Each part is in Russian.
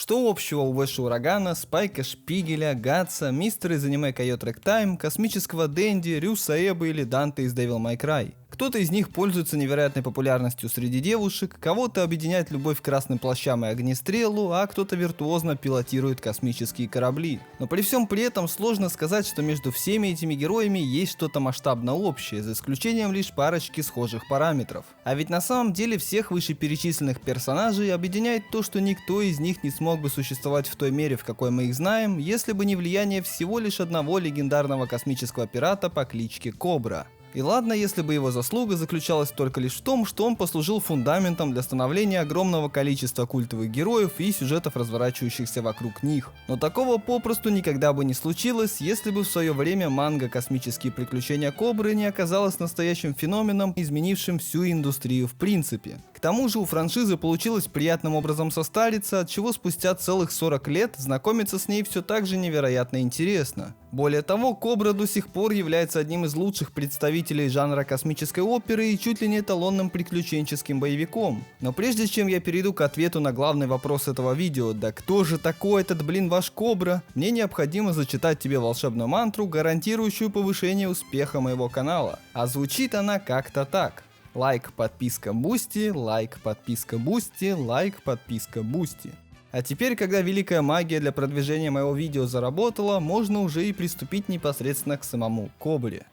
Что общего у Вэша Урагана, Спайка Шпигеля, Гатса, мистера из аниме Койот Рэгтайм, космического Дэнди, Рюса Эба или Данте из Devil May Cry? Кто-то из них пользуется невероятной популярностью среди девушек, кого-то объединяет любовь к красным плащам и огнестрелу, а кто-то виртуозно пилотирует космические корабли. Но при всем при этом сложно сказать, что между всеми этими героями есть что-то масштабно общее, за исключением лишь парочки схожих параметров. А ведь на самом деле всех вышеперечисленных персонажей объединяет то, что никто из них не смог бы существовать в той мере, в какой мы их знаем, если бы не влияние всего лишь одного легендарного космического пирата по кличке Кобра. И ладно, если бы его заслуга заключалась только лишь в том, что он послужил фундаментом для становления огромного количества культовых героев и сюжетов, разворачивающихся вокруг них. Но такого попросту никогда бы не случилось, если бы в свое время манга «Космические приключения Кобры» не оказалась настоящим феноменом, изменившим всю индустрию в принципе. К тому же у франшизы получилось приятным образом состариться, от чего спустя целых 40 лет знакомиться с ней все так же невероятно интересно. Более того, Кобра до сих пор является одним из лучших представителей жанра космической оперы и чуть ли не эталонным приключенческим боевиком. Но прежде чем я перейду к ответу на главный вопрос этого видео, да кто же такой этот ваш Кобра, мне необходимо зачитать тебе волшебную мантру, гарантирующую повышение успеха моего канала. А звучит она как-то так. Лайк, подписка, бусти, лайк, подписка, бусти, лайк, подписка, бусти. А теперь, когда великая магия для продвижения моего видео заработала, можно уже и приступить непосредственно к самому Кобре.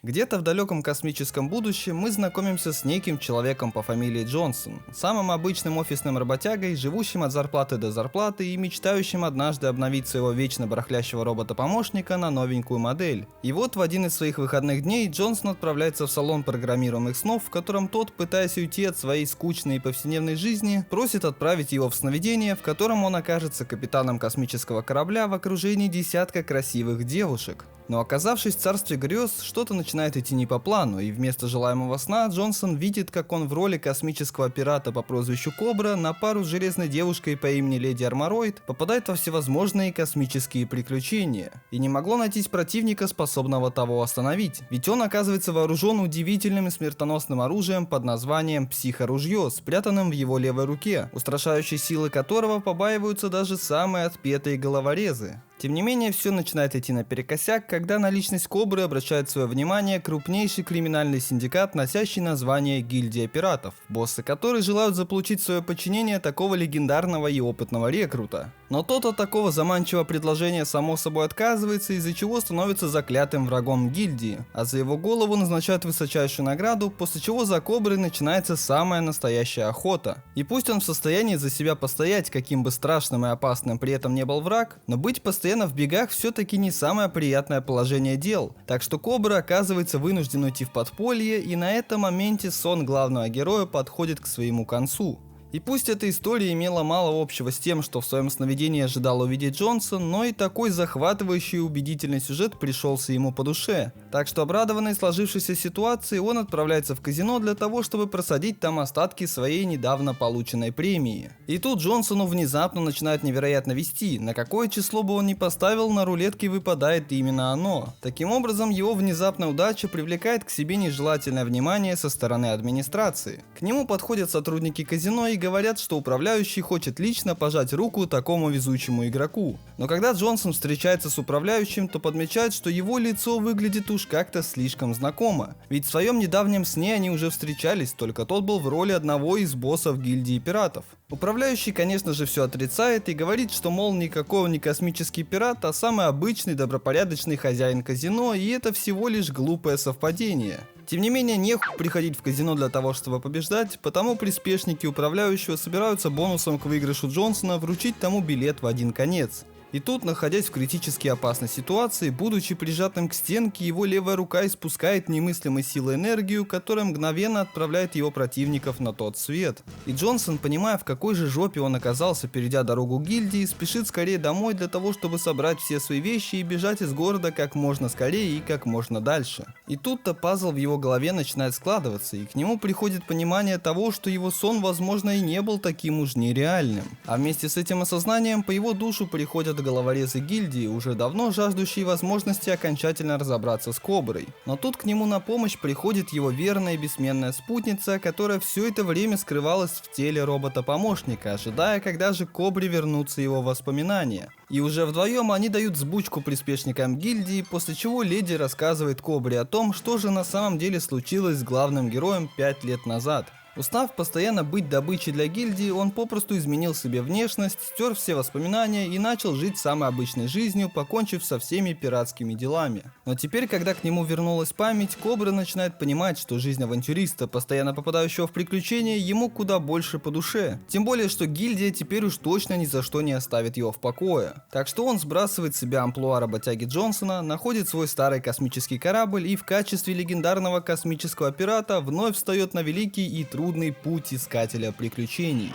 Где-то в далеком космическом будущем мы знакомимся с неким человеком по фамилии Джонсон, самым обычным офисным работягой, живущим от зарплаты до зарплаты и мечтающим однажды обновить своего вечно барахлящего робота-помощника на новенькую модель. И вот в один из своих выходных дней Джонсон отправляется в салон программируемых снов, в котором тот, пытаясь уйти от своей скучной и повседневной жизни, просит отправить его в сновидение, в котором он окажется капитаном космического корабля в окружении десятка красивых девушек. Но оказавшись в царстве грез, что-то начинает идти не по плану, и вместо желаемого сна Джонсон видит, как он в роли космического пирата по прозвищу Кобра на пару с железной девушкой по имени Леди Армороид попадает во всевозможные космические приключения. И не могло найтись противника, способного того остановить, ведь он оказывается вооружен удивительным и смертоносным оружием под названием психоружье, спрятанным в его левой руке, устрашающей силы которого побаиваются даже самые отпетые головорезы. Тем не менее, все начинает идти наперекосяк, когда на личность Кобры обращает свое внимание крупнейший криминальный синдикат, носящий название Гильдия Пиратов, боссы которой желают заполучить в свое подчинение такого легендарного и опытного рекрута. Но тот от такого заманчивого предложения само собой отказывается, из-за чего становится заклятым врагом гильдии, а за его голову назначают высочайшую награду, после чего за Коброй начинается самая настоящая охота. И пусть он в состоянии за себя постоять, каким бы страшным и опасным при этом не был враг, но быть постоянно в бегах все-таки не самое приятное положение дел, так что Кобра оказывается вынужден уйти в подполье, и на этом моменте сон главного героя подходит к своему концу. И пусть эта история имела мало общего с тем, что в своем сновидении ожидал увидеть Джонсон, но и такой захватывающий и убедительный сюжет пришелся ему по душе. Так что, обрадованный сложившейся ситуацией, он отправляется в казино для того, чтобы просадить там остатки своей недавно полученной премии. И тут Джонсону внезапно начинает невероятно вести, на какое число бы он ни поставил, на рулетке выпадает именно оно. Таким образом, его внезапная удача привлекает к себе нежелательное внимание со стороны администрации. К нему подходят сотрудники казино и говорят, что управляющий хочет лично пожать руку такому везучему игроку. Но когда Джонсон встречается с управляющим, то подмечает, что его лицо выглядит уж как-то слишком знакомо. Ведь в своем недавнем сне они уже встречались, только тот был в роли одного из боссов гильдии пиратов. Управляющий, конечно же, все отрицает и говорит, что, мол, никакой он не космический пират, а самый обычный добропорядочный хозяин казино, и это всего лишь глупое совпадение. Тем не менее, нехуй приходить в казино для того, чтобы побеждать, потому приспешники управляющего собираются бонусом к выигрышу Джонсона вручить тому билет в один конец. И тут, находясь в критически опасной ситуации, будучи прижатым к стенке, его левая рука испускает немыслимой силой энергию, которая мгновенно отправляет его противников на тот свет. И Джонсон, понимая, в какой же жопе он оказался, перейдя дорогу гильдии, спешит скорее домой для того, чтобы собрать все свои вещи и бежать из города как можно скорее и как можно дальше. И тут-то пазл в его голове начинает складываться, и к нему приходит понимание того, что его сон, возможно, и не был таким уж нереальным. А вместе с этим осознанием по его душу приходят приходят головорезы гильдии, уже давно жаждущие возможности окончательно разобраться с Коброй. Но тут к нему на помощь приходит его верная и бессменная спутница, которая все это время скрывалась в теле робота-помощника, ожидая, когда же Кобре вернутся его воспоминания. И уже вдвоем они дают взбучку приспешникам гильдии, после чего леди рассказывает Кобре о том, что же на самом деле случилось с главным героем 5 лет назад. Устав постоянно быть добычей для гильдии, он попросту изменил себе внешность, стер все воспоминания и начал жить самой обычной жизнью, покончив со всеми пиратскими делами. Но теперь, когда к нему вернулась память, Кобра начинает понимать, что жизнь авантюриста, постоянно попадающего в приключения, ему куда больше по душе. Тем более, что гильдия теперь уж точно ни за что не оставит его в покое. Так что он сбрасывает с себя амплуа работяги Джонсона, находит свой старый космический корабль и в качестве легендарного космического пирата вновь встает на великий и трудный путь искателя приключений.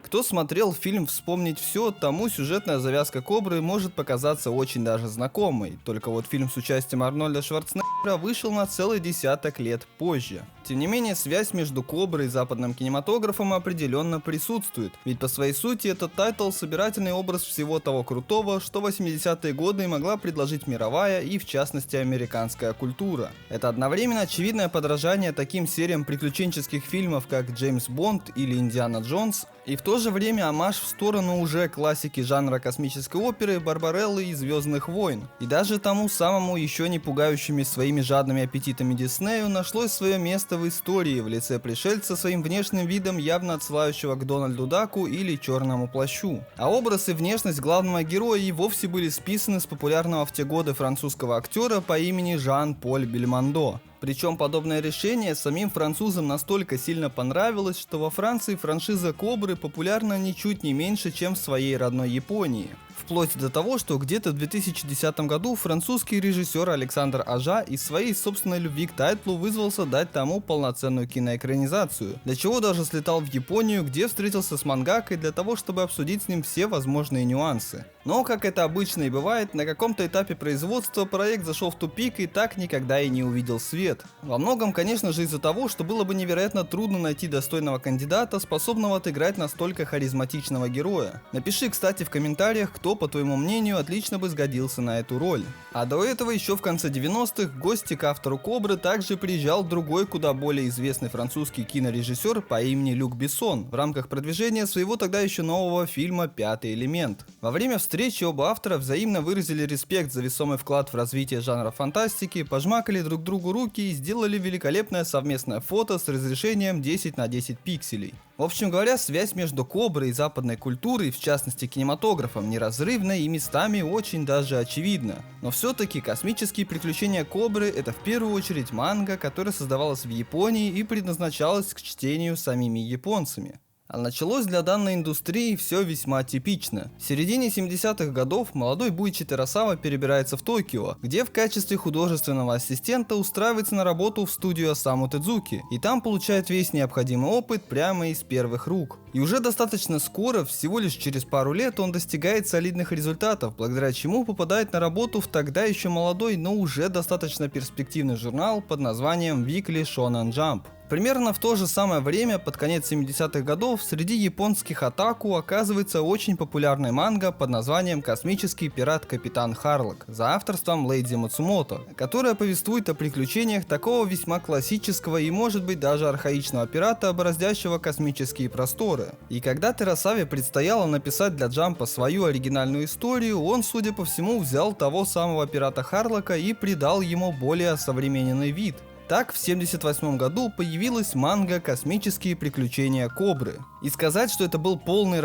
Кто смотрел фильм «Вспомнить все», тому сюжетная завязка Кобры может показаться очень даже знакомой. Только вот фильм с участием Арнольда Шварценеггера вышел на целый десяток лет позже. Тем не менее, связь между Коброй и западным кинематографом определенно присутствует. Ведь по своей сути этот тайтл — собирательный образ всего того крутого, что в 80-е годы могла предложить мировая и в частности американская культура. Это одновременно очевидное подражание таким сериям приключенческих фильмов, как «Джеймс Бонд» или «Индиана Джонс», и в то же время омаж в сторону уже классики жанра космической оперы, Барбареллы и Звездных войн. И даже тому самому еще не пугающими своими жадными аппетитами Диснею нашлось свое место в истории в лице пришельца своим внешним видом, явно отсылающего к Дональду Даку или Черному плащу. А образ и внешность главного героя и вовсе были списаны с популярного в те годы французского актера по имени Жан-Поль Бельмондо. Причем подобное решение самим французам настолько сильно понравилось, что во Франции франшиза Кобры популярна ничуть не меньше, чем в своей родной Японии. Вплоть до того, что где-то в 2010 году французский режиссер Александр Ажа из своей собственной любви к тайтлу вызвался дать тому полноценную киноэкранизацию, для чего даже слетал в Японию, где встретился с мангакой для того, чтобы обсудить с ним все возможные нюансы. Но, как это обычно и бывает, на каком-то этапе производства проект зашел в тупик и так никогда и не увидел свет. Во многом, конечно же, из-за того, что было бы невероятно трудно найти достойного кандидата, способного отыграть настолько харизматичного героя. Напиши, кстати, в комментариях, кто, по твоему мнению, отлично бы сгодился на эту роль. А до этого еще в конце 90-х в гости к автору Кобры также приезжал другой куда более известный французский кинорежиссер по имени Люк Бессон в рамках продвижения своего тогда еще нового фильма «Пятый элемент». Во время встречи оба автора взаимно выразили респект за весомый вклад в развитие жанра фантастики, пожмакали друг другу руки и сделали великолепное совместное фото с разрешением 10 на 10 пикселей. В общем говоря, связь между Коброй и западной культурой, в частности кинематографом, неразрывна и местами очень даже очевидна. Но все-таки космические приключения Кобры — это в первую очередь манга, которая создавалась в Японии и предназначалась к чтению самими японцами. А началось для данной индустрии все весьма типично. В середине 70-х годов молодой Буичи Терасава перебирается в Токио, где в качестве художественного ассистента устраивается на работу в студию Осаму Тедзуки, и там получает весь необходимый опыт прямо из первых рук. И уже достаточно скоро, всего лишь через пару лет, он достигает солидных результатов, благодаря чему попадает на работу в тогда еще молодой, но уже достаточно перспективный журнал под названием Weekly Shonen Jump. Примерно в то же самое время, под конец 70-х годов, среди японских атаку оказывается очень популярная манга под названием «Космический пират Капитан Харлок» за авторством Лэйдзи Мацумото, которая повествует о приключениях такого весьма классического и, может быть, даже архаичного пирата, бороздящего космические просторы. И когда Терасаве предстояло написать для Джампа свою оригинальную историю, он, судя по всему, взял того самого пирата Харлока и придал ему более современный вид. Так, в 1978 году появилась манга «Космические приключения Кобры». И сказать, что это был полный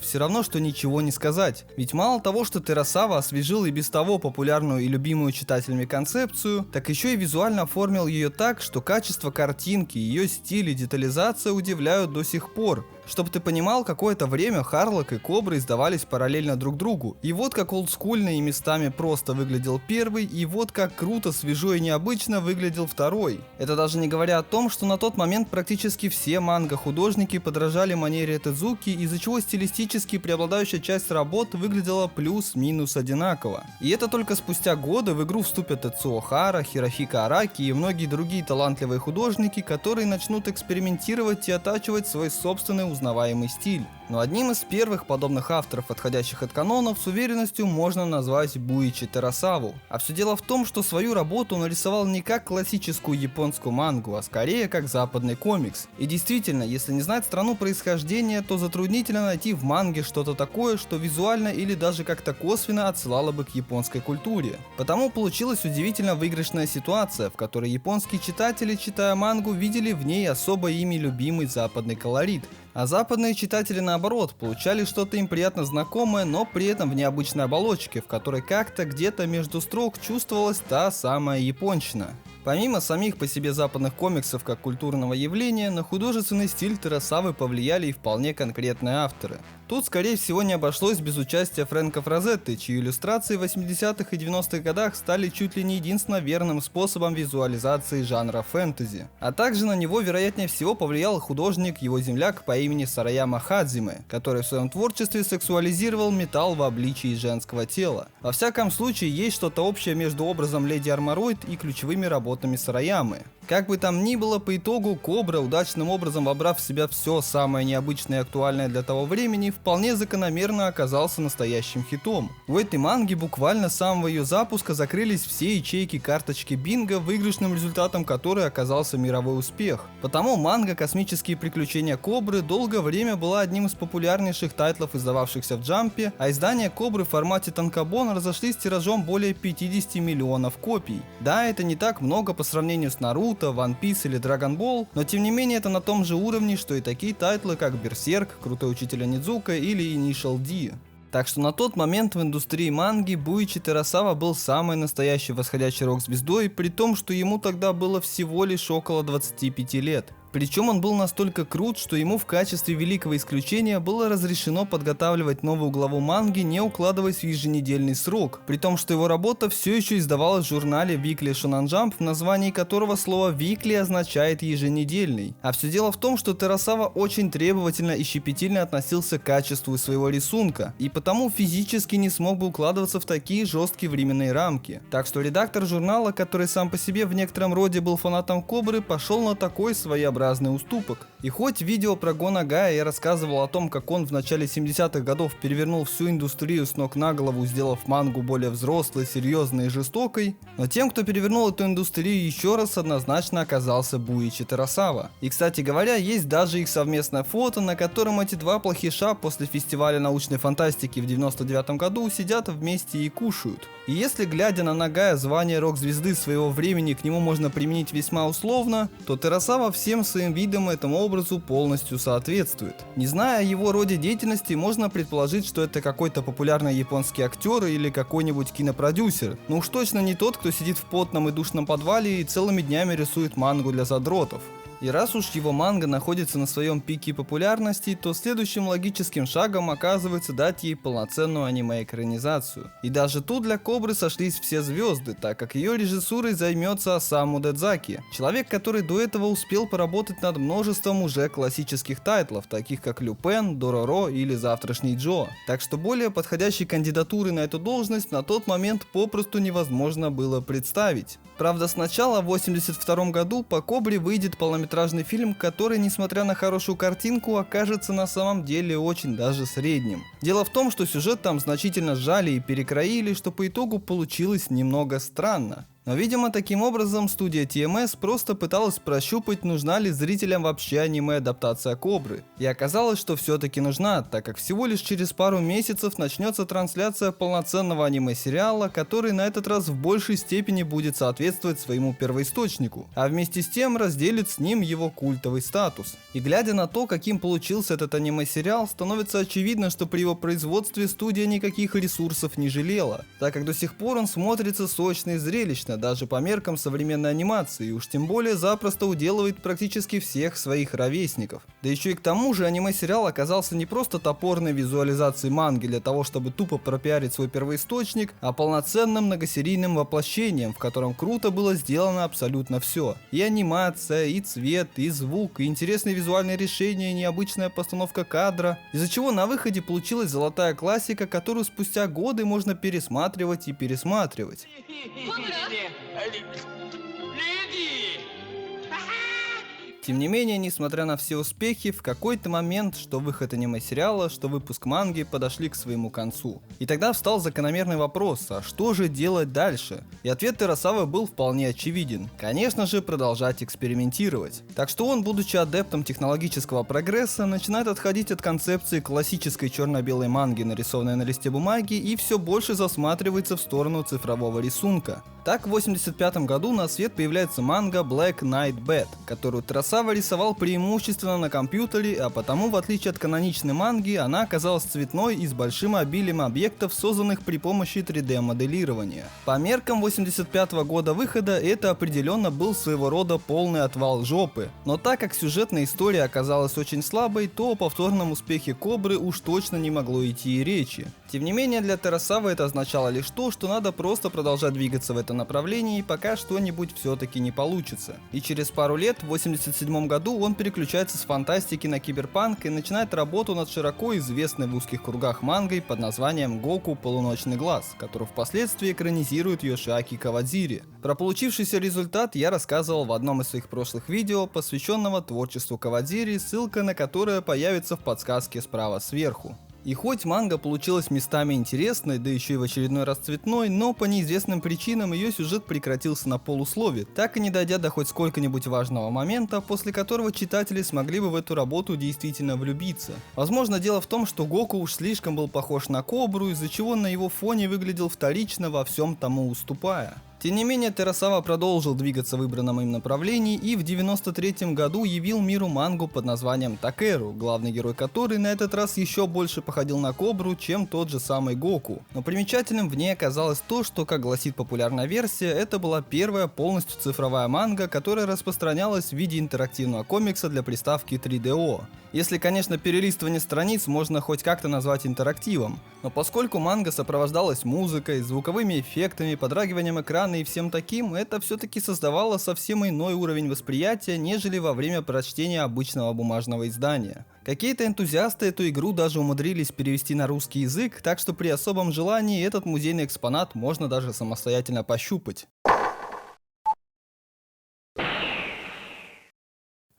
все равно, что ничего не сказать. Ведь мало того, что Терасава освежил и без того популярную и любимую читателями концепцию, так еще и визуально оформил ее так, что качество картинки, ее стиль и детализация удивляют до сих пор. Чтоб ты понимал, какое-то время Харлок и Кобра издавались параллельно друг другу. И вот как олдскульно и местами просто выглядел первый, и вот как круто, свежо и необычно выглядел второй. Это даже не говоря о том, что на тот момент практически все манго-художники подражали стиле манере Тедзуки, из-за чего стилистически преобладающая часть работ выглядела плюс-минус одинаково. И это только спустя годы в игру вступят Тецуо Хара, Хирохика Араки и многие другие талантливые художники, которые начнут экспериментировать и оттачивать свой собственный узнаваемый стиль. Но одним из первых подобных авторов, отходящих от канонов, с уверенностью можно назвать Буичи Терасаву. А все дело в том, что свою работу он рисовал не как классическую японскую мангу, а скорее как западный комикс. И действительно, если не знать страну происхождения, то затруднительно найти в манге что-то такое, что визуально или даже как-то косвенно отсылало бы к японской культуре. Потому получилась удивительно выигрышная ситуация, в которой японские читатели, читая мангу, видели в ней особо ими любимый западный колорит. А западные читатели, наоборот, получали что-то им приятно знакомое, но при этом в необычной оболочке, в которой как-то где-то между строк чувствовалась та самая японщина. Помимо самих по себе западных комиксов как культурного явления, на художественный стиль Терасавы повлияли и вполне конкретные авторы. Тут, скорее всего, не обошлось без участия Фрэнка Фразетты, чьи иллюстрации в 80-х и 90-х годах стали чуть ли не единственно верным способом визуализации жанра фэнтези. А также на него, вероятнее всего, повлиял художник, его земляк по имени Сараяма Хадзиме, который в своем творчестве сексуализировал металл в обличии женского тела. Во всяком случае, есть что-то общее между образом Леди Армороид и ключевыми работами Сараямы. Как бы там ни было, по итогу Кобра, удачным образом вобрав в себя все самое необычное и актуальное для того времени, вполне закономерно оказался настоящим хитом. У этой манги буквально с самого ее запуска закрылись все ячейки карточки бинго, выигрышным результатом которой оказался мировой успех. Потому манга «Космические приключения Кобры» долгое время была одним из популярнейших тайтлов, издававшихся в Джампе, а издания Кобры в формате танкобон разошлись тиражом более 50 миллионов копий. Да, это не так много по сравнению с Наруто, One Piece или Dragon Ball, но тем не менее это на том же уровне, что и такие тайтлы, как Берсерк, Крутой учитель Онидзука или Initial D. Так что на тот момент в индустрии манги Буичи Терасава был самой настоящей восходящей рок-звездой, при том, что ему тогда было всего лишь около 25 лет. Причем он был настолько крут, что ему в качестве великого исключения было разрешено подготавливать новую главу манги, не укладываясь в еженедельный срок, при том, что его работа все еще издавалась в журнале Weekly Shonen Jump, в названии которого слово «weekly» означает «еженедельный». А все дело в том, что Терасава очень требовательно и щепетильно относился к качеству своего рисунка, и потому физически не смог бы укладываться в такие жесткие временные рамки. Так что редактор журнала, который сам по себе в некотором роде был фанатом Кобры, пошел на такой своеобразный уступок. И хоть в видео про Го Нагая я рассказывал о том, как он в начале 70-х годов перевернул всю индустрию с ног на голову, сделав мангу более взрослой, серьезной и жестокой, но тем, кто перевернул эту индустрию еще раз, однозначно оказался Буичи Терасава. И, кстати говоря, есть даже их совместное фото, на котором эти два плохиша после фестиваля научной фантастики в 99-м году сидят вместе и кушают. И если, глядя на Нагая, звание рок-звезды своего времени к нему можно применить весьма условно, то Терасава всем своим видом этому образу полностью соответствует. Не зная о его роде деятельности, можно предположить, что это какой-то популярный японский актер или какой-нибудь кинопродюсер, но уж точно не тот, кто сидит в потном и душном подвале и целыми днями рисует мангу для задротов. И раз уж его манга находится на своем пике популярности, то следующим логическим шагом оказывается дать ей полноценную аниме-экранизацию. И даже тут для Кобры сошлись все звезды, так как ее режиссурой займется Осаму Дэдзаки, человек, который до этого успел поработать над множеством уже классических тайтлов, таких как Люпен, Дороро или Завтрашний Джо. Так что более подходящей кандидатуры на эту должность на тот момент попросту невозможно было представить. Правда, сначала в 1982 году по Кобре выйдет полнометражный фильм, который, несмотря на хорошую картинку, окажется на самом деле очень даже средним. Дело в том, что сюжет там значительно сжали и перекроили, что по итогу получилось немного странно. Но, видимо, таким образом студия TMS просто пыталась прощупать, нужна ли зрителям вообще аниме-адаптация Кобры. И оказалось, что все-таки нужна, так как всего лишь через пару месяцев начнется трансляция полноценного аниме-сериала, который на этот раз в большей степени будет соответствовать своему первоисточнику, а вместе с тем разделит с ним его культовый статус. И глядя на то, каким получился этот аниме-сериал, становится очевидно, что при его производстве студия никаких ресурсов не жалела, так как до сих пор он смотрится сочно и зрелищно, реалистично даже по меркам современной анимации, и уж тем более запросто уделывает практически всех своих ровесников. Да еще и к тому же аниме-сериал оказался не просто топорной визуализацией манги для того, чтобы тупо пропиарить свой первоисточник, а полноценным многосерийным воплощением, в котором круто было сделано абсолютно все. И анимация, и цвет, и звук, и интересные визуальные решения, и необычная постановка кадра, из-за чего на выходе получилась золотая классика, которую спустя годы можно пересматривать и пересматривать. Тем не менее, несмотря на все успехи, в какой-то момент, что выход аниме-сериала, что выпуск манги подошли к своему концу. И тогда встал закономерный вопрос, а что же делать дальше? И ответ Терасавы был вполне очевиден. Конечно же, продолжать экспериментировать. Так что он, будучи адептом технологического прогресса, начинает отходить от концепции классической черно-белой манги, нарисованной на листе бумаги, и все больше засматривается в сторону цифрового рисунка. Так, в 1985 году на свет появляется манга Black Knight Bad, которую Терасава рисовал преимущественно на компьютере, а потому, в отличие от каноничной манги, она оказалась цветной и с большим обилием объектов, созданных при помощи 3D-моделирования. По меркам 1985 года выхода это определенно был своего рода полный отвал жопы, но так как сюжетная история оказалась очень слабой, то о повторном успехе Кобры уж точно не могло идти и речи. Тем не менее, для Терасавы это означало лишь то, что надо просто продолжать двигаться в этом направлении, пока что-нибудь все-таки не получится. И через пару лет, в 1987 году, он переключается с фантастики на киберпанк и начинает работу над широко известной в узких кругах мангой под названием Гоку Полуночный глаз, которую впоследствии экранизирует Йошиаки Кавадзири. Про получившийся результат я рассказывал в одном из своих прошлых видео, посвященного творчеству Кавадзири, ссылка на которое появится в подсказке справа сверху. И хоть манга получилась местами интересной, да еще и в очередной раз цветной, но по неизвестным причинам ее сюжет прекратился на полуслове, так и не дойдя до хоть сколько-нибудь важного момента, после которого читатели смогли бы в эту работу действительно влюбиться. Возможно, дело в том, что Гоку уж слишком был похож на Кобру, из-за чего на его фоне выглядел вторично, во всем тому уступая. Тем не менее, Терасава продолжил двигаться в выбранном им направлении и в 1993 году явил миру мангу под названием Такеру, главный герой которой на этот раз еще больше походил на Кобру, чем тот же самый Гоку. Но примечательным в ней оказалось то, что, как гласит популярная версия, это была первая полностью цифровая манга, которая распространялась в виде интерактивного комикса для приставки 3DO. Если, конечно, перелистывание страниц можно хоть как-то назвать интерактивом. Но поскольку манга сопровождалась музыкой, звуковыми эффектами, подрагиванием экрана и всем таким, это все-таки создавало совсем иной уровень восприятия, нежели во время прочтения обычного бумажного издания. Какие-то энтузиасты эту игру даже умудрились перевести на русский язык, так что при особом желании этот музейный экспонат можно даже самостоятельно пощупать.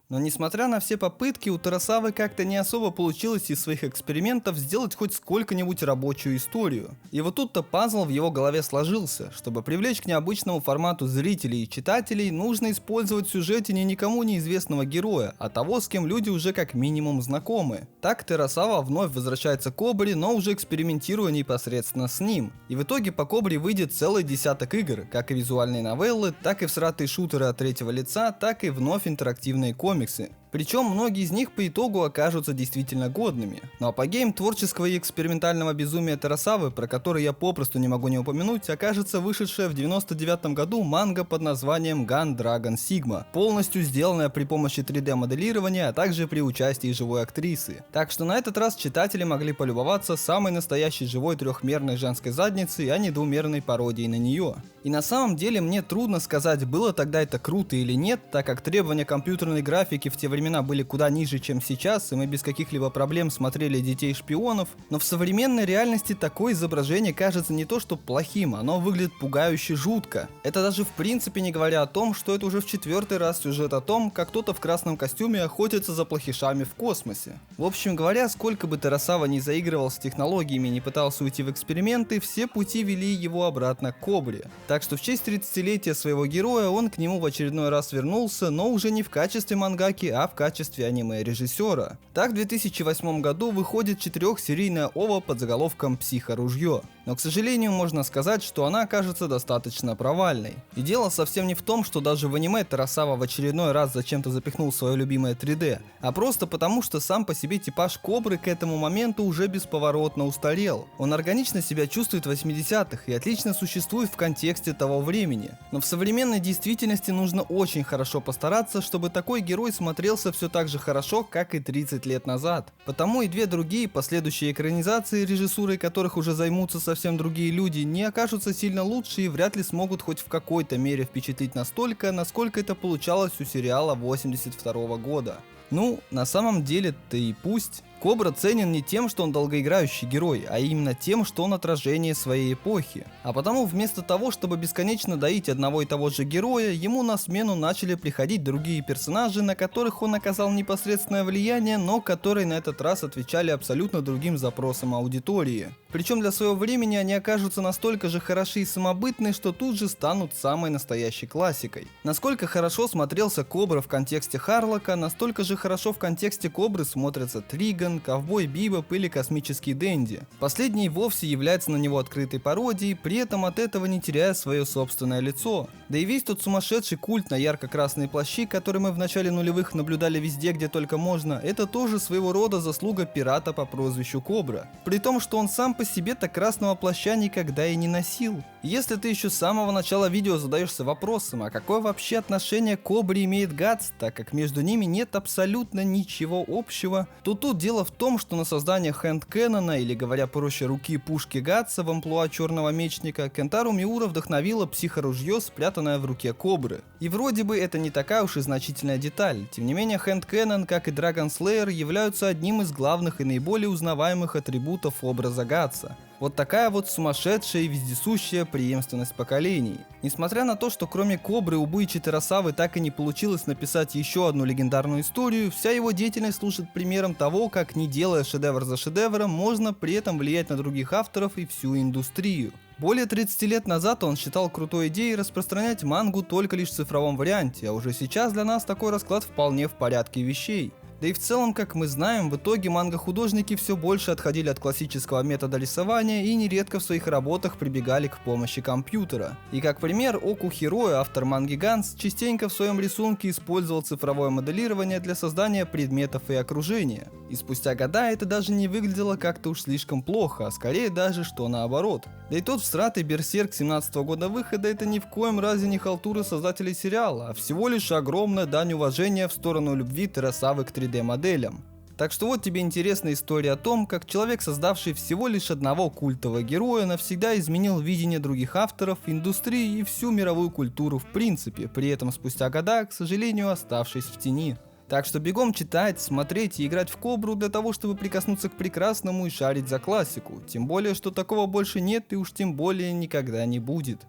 Но несмотря на все попытки, у Терасавы как-то не особо получилось из своих экспериментов сделать хоть сколько-нибудь рабочую историю. И вот тут-то пазл в его голове сложился. Чтобы привлечь к необычному формату зрителей и читателей, нужно использовать в сюжете не никому неизвестного героя, а того, с кем люди уже как минимум знакомы. Так Терасава вновь возвращается к Кобре, но уже экспериментируя непосредственно с ним. И в итоге по Кобре выйдет целый десяток игр, как и визуальные новеллы, так и всратые шутеры от третьего лица, так и вновь интерактивные комиксы. Причем многие из них по итогу окажутся действительно годными. Но апогеем творческого и экспериментального безумия Терасавы, про который я попросту не могу не упомянуть, окажется вышедшая в 1999 году манга под названием Gun Dragon Sigma, полностью сделанная при помощи 3D-моделирования, а также при участии живой актрисы. Так что на этот раз читатели могли полюбоваться самой настоящей живой трехмерной женской задницей, а не двумерной пародией на нее. И на самом деле мне трудно сказать, было тогда это круто или нет, так как требования компьютерной графики в те времена были куда ниже, чем сейчас, и мы без каких-либо проблем смотрели «Детей-шпионов», но в современной реальности такое изображение кажется не то что плохим, оно выглядит пугающе жутко. Это даже в принципе не говоря о том, что это уже в 4-й раз сюжет о том, как кто-то в красном костюме охотится за плохишами в космосе. В общем говоря, сколько бы Терасава ни заигрывал с технологиями и не пытался уйти в эксперименты, все пути вели его обратно к Кобре. Так что в честь 30-летия своего героя он к нему в очередной раз вернулся, но уже не в качестве мангаки, а в качестве аниме-режиссера. Так, в 2008 году выходит 4-серийная ова под заголовком «Психоружье». Но, к сожалению, можно сказать, что она окажется достаточно провальной. И дело совсем не в том, что даже в аниме Тарасава в очередной раз зачем-то запихнул свое любимое 3D, а просто потому, что сам по себе типаж Кобры к этому моменту уже бесповоротно устарел. Он органично себя чувствует в 80-х и отлично существует в контексте того времени. Но в современной действительности нужно очень хорошо постараться, чтобы такой герой смотрелся все так же хорошо, как и 30 лет назад. Потому и две другие последующие экранизации, режиссурой которых уже займутся совсем другие люди, не окажутся сильно лучше и вряд ли смогут хоть в какой-то мере впечатлить настолько, насколько это получалось у сериала 82 года. Ну, на самом деле-то и пусть. Кобра ценен не тем, что он долгоиграющий герой, а именно тем, что он отражение своей эпохи. А потому вместо того, чтобы бесконечно доить одного и того же героя, ему на смену начали приходить другие персонажи, на которых он оказал непосредственное влияние, но которые на этот раз отвечали абсолютно другим запросам аудитории. Причем для своего времени они окажутся настолько же хороши и самобытны, что тут же станут самой настоящей классикой. Насколько хорошо смотрелся Кобра в контексте Харлока, настолько же хорошо в контексте Кобры смотрятся Триган, Ковбой Бибоп или Космический Дэнди. Последний вовсе является на него открытой пародией, при этом от этого не теряя свое собственное лицо. Да и весь тот сумасшедший культ на ярко-красные плащи, который мы в начале нулевых наблюдали везде, где только можно, это тоже своего рода заслуга пирата по прозвищу Кобра. При том, что он сам по себе-то красного плаща никогда и не носил. Если ты еще с самого начала видео задаешься вопросом, а какое вообще отношение к Кобре имеет Гатс, так как между ними нет абсолютно ничего общего, то тут дело в том, что на создание хэндкэннона, или говоря проще, руки пушки Гатса в амплуа черного мечника, Кентару Миура вдохновило психоружье, спрятанное в руке Кобры. И вроде бы это не такая уж и значительная деталь, тем не менее хэндкэннон, как и Драгон Слеер, являются одним из главных и наиболее узнаваемых атрибутов образа Гатса. Вот такая вот сумасшедшая и вездесущая преемственность поколений. Несмотря на то, что кроме Кобры у Буичи Терасавы так и не получилось написать еще одну легендарную историю, вся его деятельность служит примером того, как, не делая шедевр за шедевром, можно при этом влиять на других авторов и всю индустрию. Более 30 лет назад он считал крутой идеей распространять мангу только лишь в цифровом варианте, а уже сейчас для нас такой расклад вполне в порядке вещей. Да и в целом, как мы знаем, в итоге манго-художники все больше отходили от классического метода рисования и нередко в своих работах прибегали к помощи компьютера. И как пример, Оку Хироя, автор манги Ганс, частенько в своем рисунке использовал цифровое моделирование для создания предметов и окружения. И спустя года это даже не выглядело как-то уж слишком плохо, а скорее даже что наоборот. Да и тот всратый Берсерк 17 года выхода — это ни в коем разе не халтура создателей сериала, а всего лишь огромная дань уважения в сторону любви Терасавы к 3D-моделям. Так что вот тебе интересная история о том, как человек, создавший всего лишь одного культового героя, навсегда изменил видение других авторов, индустрии и всю мировую культуру в принципе, при этом спустя года, к сожалению, оставшись в тени. Так что бегом читать, смотреть и играть в Кобру для того, чтобы прикоснуться к прекрасному и шарить за классику. Тем более, что такого больше нет и уж тем более никогда не будет.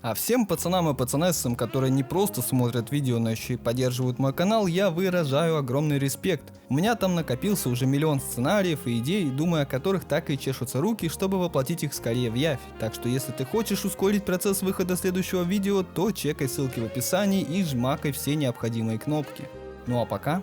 А всем пацанам и пацанессам, которые не просто смотрят видео, но еще и поддерживают мой канал, я выражаю огромный респект. У меня там накопился уже миллион сценариев и идей, думая о которых так и чешутся руки, чтобы воплотить их скорее в явь. Так что если ты хочешь ускорить процесс выхода следующего видео, то чекай ссылки в описании и жмакай все необходимые кнопки. Ну а пока.